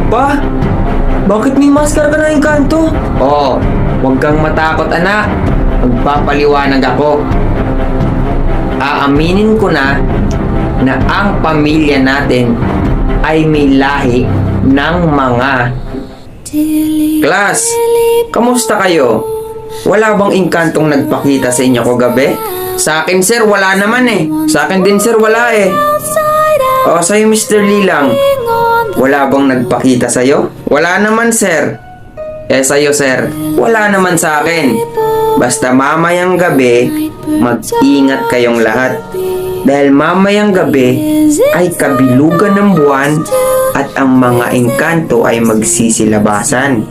Pa? Bakit may maskara ka na engkanto? Oo, huwag kang matakot anak. Magpapaliwanag ako. Aaminin ko na ang pamilya natin ay may lahi ng mga... Class, kamusta kayo? Wala bang engkantong nagpakita sa inyo kagabi? Sa akin sir, wala naman eh. Sa akin din sir, wala eh. O sa'yo Mr. Lilang, wala bang nagpakita sa'yo? Wala naman sir. Eh sa'yo sir, wala naman sa akin. Basta mamayang gabi, mag-ingat kayong lahat. Dahil mamayang gabi ay kabilugan ng buwan at ang mga engkanto ay magsisilabasan.